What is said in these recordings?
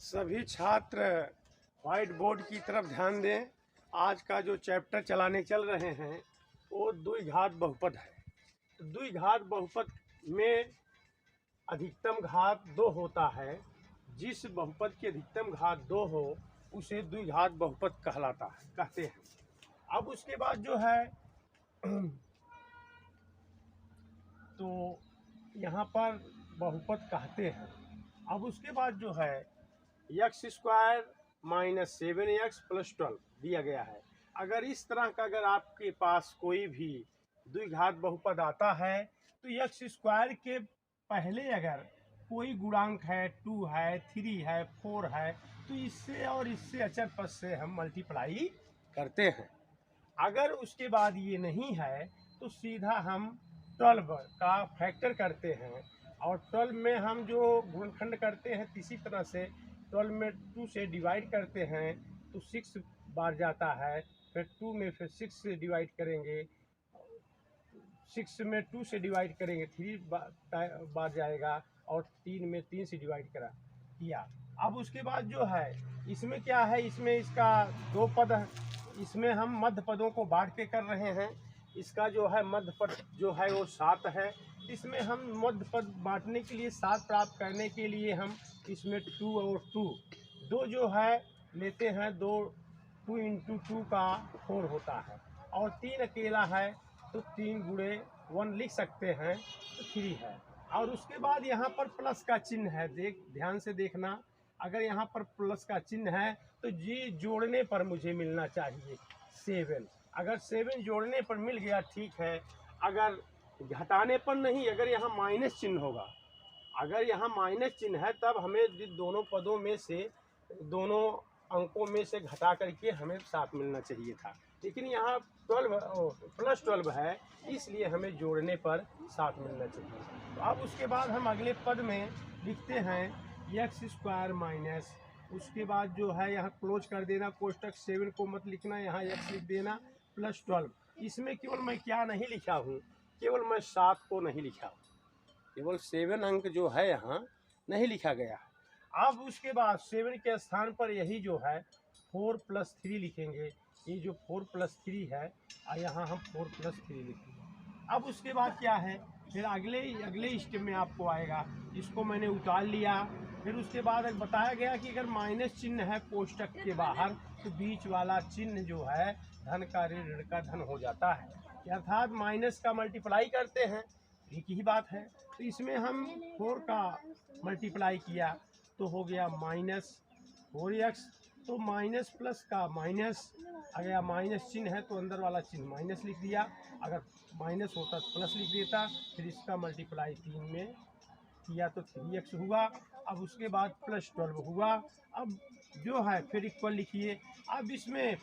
सभी छात्र white board की तरफ ध्यान दें। आज का जो चैप्टर चलाने चल रहे हैं वो द्विघात बहुपद है। द्विघात बहुपद में अधिकतम घात 2 होता है। जिस बहुपद की अधिकतम घात 2 हो उसे द्विघात बहुपद कहते हैं। अब उसके बाद जो है तो यहाँ पर बहुपद कहते हैं। अब उसके बाद जो है x² - 7x + 12 दिया गया है। अगर इस तरह का अगर आपके पास कोई भी द्विघात बहुपद आता है तो x² के पहले अगर कोई गुणांक है 2 है 3 है 4 है तो इससे और इससे अचर पद से हम मल्टीप्लाई करते हैं। अगर उसके बाद ये नहीं है तो सीधा हम 12 का फैक्टर करते हैं और 12 में हम जो गुणनखंड करते हैं इसी तरह से 12 में 2 से डिवाइड करते हैं तो 6 बार जाता है। फिर 2 में फिर 6 से डिवाइड करेंगे, 6 में 2 से डिवाइड करेंगे 3 बार जाएगा और 3 में 3 से डिवाइड किया। अब उसके बाद जो है इसमें क्या है, इसमें इसका 2 पद है, इसमें हम मध्य पदों को बांट के कर रहे हैं। इसका जो है मध्य पद जो है वो 7 है। इसमें हम मध्य पद बांटने के लिए 7 प्राप्त करने के लिए हम इसमें 2 और 2 जो है लेते हैं। 2 × 2 का 4 होता है और 3 अकेला है तो 3 × 1 लिख सकते हैं तो 3 है। और उसके बाद यहाँ पर प्लस का चिन्ह है, ध्यान से देखना। अगर यहाँ पर प्लस का चिन्ह है तो जी जोड़ने पर मुझे मिलना चाहिए 7। अगर 7 जोड़ने पर मिल गया ठीक है, अगर घटाने पर नहीं। अगर यहाँ माइनस चिन्ह होगा, अगर यहाँ माइनस चिन्ह है तब हमें दोनों पदों में से दोनों अंकों में से घटा करके हमें 7 मिलना चाहिए था, लेकिन यहाँ +12 है इसलिए हमें जोड़ने पर 7 मिलना चाहिए। तो अब उसके बाद हम अगले पद में लिखते हैं x² - उसके बाद जो है यहाँ क्लोज कर देना कोष्टक। 7 को मत लिखना, यहाँ x लिख देना +12। इसमें केवल मैं क्या नहीं लिखा हूँ, केवल मैं 7 को नहीं लिखा हूँ, केवल 7 अंक जो है यहाँ नहीं लिखा गया है। अब उसके बाद 7 के स्थान पर यही जो है 4 + 3 लिखेंगे। ये जो 4 + 3 है और यहाँ हम 4 + 3 लिखेंगे। अब उसके बाद क्या है, फिर अगले स्टेप में आपको आएगा। इसको मैंने उतार लिया। फिर उसके बाद बताया गया कि अगर माइनस चिन्ह है कोष्टक के बाहर तो बीच वाला चिन्ह जो है धन का ऋण का धन हो जाता है, अर्थात माइनस का मल्टीप्लाई करते हैं, एक ही बात है। तो इसमें हम 4 का मल्टीप्लाई किया तो हो गया -4x। तो माइनस प्लस का माइनस आ गया, माइनस चिन्ह है तो अंदर वाला चिन्ह माइनस लिख दिया। अगर माइनस होता तो प्लस लिख देता। फिर इसका मल्टीप्लाई 3 में किया तो 3x हुआ। अब उसके बाद +12 हुआ। अब जो है फिर इक्वल लिखिए। अब इसमें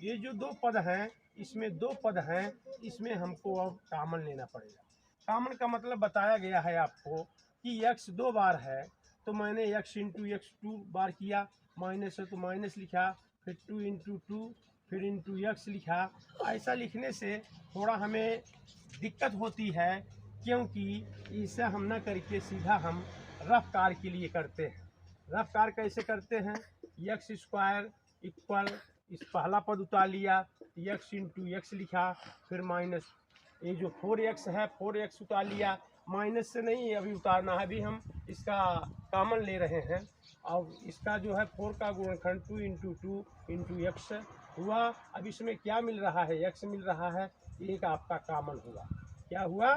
ये जो 2 पद हैं, इसमें 2 पद हैं, इसमें हमको अब कॉमन लेना पड़ेगा। कॉमन का मतलब बताया गया है आपको कि x 2 बार है तो मैंने x × x 2 बार किया, माइनस है तो माइनस लिखा, फिर 2 × 2 फिर x लिखा। ऐसा लिखने से थोड़ा हमें दिक्कत होती है, क्योंकि इसे हम ना करके सीधा हम रफ कार के लिए करते हैं। रफ कार कैसे करते हैं, x² इक्वल इस पहला पद उतार लिया, x × x लिखा, फिर माइनस ये जो 4x है 4x उतार लिया। माइनस से नहीं अभी उतारना है, अभी हम इसका कॉमन ले रहे हैं। और इसका जो है 4 का गुणनखंड 2 × 2 × x हुआ। अब इसमें क्या मिल रहा है, x मिल रहा है, एक आपका कॉमन हुआ। क्या हुआ,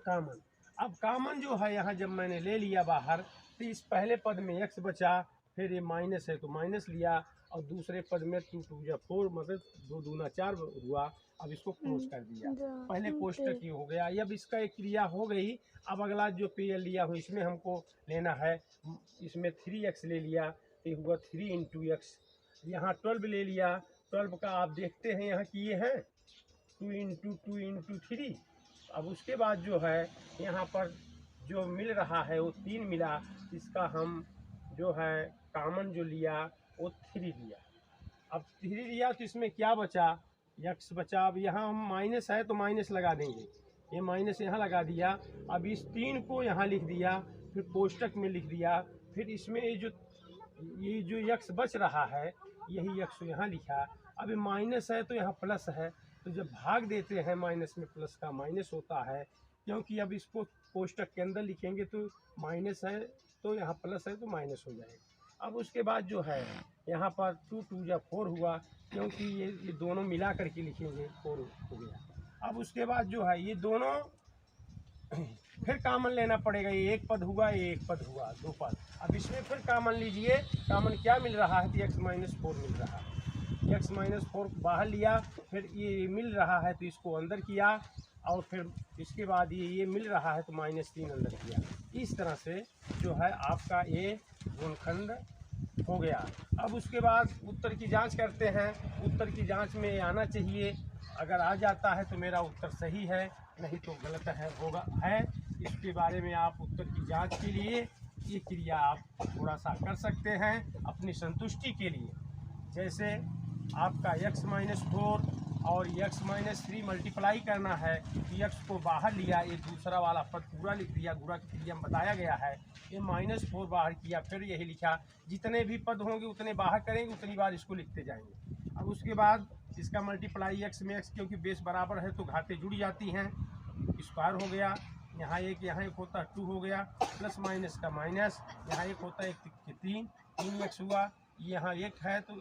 कॉमन। अब कॉमन जो है यहाँ जब मैंने ले लिया बाहर तो इस पहले पद में x बचा, फिर ये माइनस है तो माइनस लिया, और दूसरे पद में 2 × 2 = 4 मतलब 2 दूना 4 हुआ। अब इसको क्लोज कर दिया। पहले कोष्टक ये हो गया। अब इसका एक क्रिया हो गई। अब अगला जो पीएल लिया हूँ इसमें हमको लेना है, इसमें 3x ले लिया तो हुआ 3 × x। यहाँ 12 ले लिया, 12 का आप देखते हैं यहाँ किए हैं 2 × 2 × 3। अब उसके बाद जो है यहाँ पर जो मिल रहा है वो 3 मिला। इसका हम जो है कॉमन जो लिया वो 3 लिया। अब 3 लिया तो इसमें क्या बचा, x बचा। अब यहाँ हम माइनस है तो माइनस लगा देंगे, ये माइनस यहाँ लगा दिया। अब इस 3 को यहाँ लिख दिया, फिर कोष्टक में लिख दिया। फिर इसमें ये जो ये जो यक्स बच रहा है यही यक्स यहाँ लिखा। अब माइनस है तो यहाँ प्लस है, तो जब भाग देते हैं माइनस में प्लस का माइनस होता है, क्योंकि अब इसको कोष्टक के अंदर लिखेंगे तो माइनस है तो यहाँ प्लस है तो माइनस हो जाएगा। अब उसके बाद जो है यहाँ पर 2 2 या 4 हुआ, क्योंकि ये दोनों मिला करके लिखेंगे 4 हो गया। अब उसके बाद जो है ये दोनों फिर कॉमन लेना पड़ेगा, ये एक पद हुआ, ये एक पद हुआ, 2 पद। अब इसमें फिर कॉमन लीजिए, कॉमन क्या मिल रहा है तो x माइनस 4 मिल रहा है। x माइनस 4 बाहर लिया, फिर ये मिल रहा है तो इसको अंदर किया, और फिर इसके बाद ये मिल रहा है तो -3 अंदर किया। इस तरह से जो है आपका ये गुणनखंड हो गया। अब उसके बाद उत्तर की जांच करते हैं। उत्तर की जांच में आना चाहिए, अगर आ जाता है तो मेरा उत्तर सही है, नहीं तो गलत है। इसके बारे में आप उत्तर की जांच के लिए ये क्रिया आप थोड़ा सा कर सकते हैं अपनी संतुष्टि के लिए। जैसे आपका x माइनस 4 और x माइनस 3 मल्टीप्लाई करना है, तो x को बाहर लिया, ये दूसरा वाला पद पूरा लिख दिया, गुणा की क्रिया में बताया गया है। ये -4 बाहर किया, फिर यही लिखा, जितने भी पद होंगे उतने बाहर करेंगे, उतनी बार इसको लिखते जाएंगे। अब उसके बाद इसका मल्टीप्लाई x में x, क्योंकि बेस बराबर है तो घातें जुड़ जाती हैं, स्क्वायर हो गया। यहाँ एक होता है 2 हो गया, प्लस माइनस का माइनस, यहाँ एक होता है 3 x हुआ, यहाँ एक है तो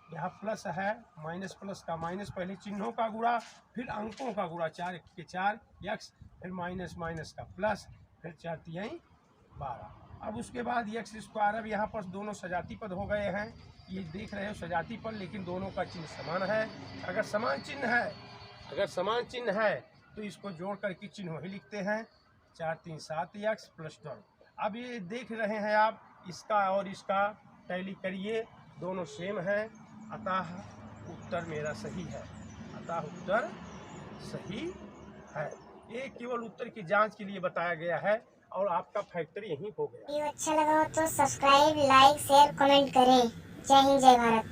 यहाँ प्लस है, माइनस प्लस का माइनस, पहले चिन्हों का गुणा फिर अंकों का गुणा, 4 के 4 x, फिर माइनस माइनस का प्लस, फिर 4 3 12। अब उसके बाद x स्क्वायर। अब यहाँ पर दोनों सजाती पद हो गए हैं, ये देख रहे हो सजाती पद, लेकिन दोनों का चिन्ह समान है। अगर समान चिन्ह है तो इसको जोड़ करके चिन्ह वही लिखते हैं, 4 3 7 x प्लस 12। अब ये देख रहे हैं आप, इसका और इसका टैली करिए, दोनों सेम है, अतः उत्तर मेरा सही है। ये केवल उत्तर की जांच के लिए बताया गया है और आपका फैक्टर यही हो गया। वीडियो अच्छा लगा हो तो सब्सक्राइब, लाइक, शेयर, कमेंट करें। जय हिंद, जय भारत।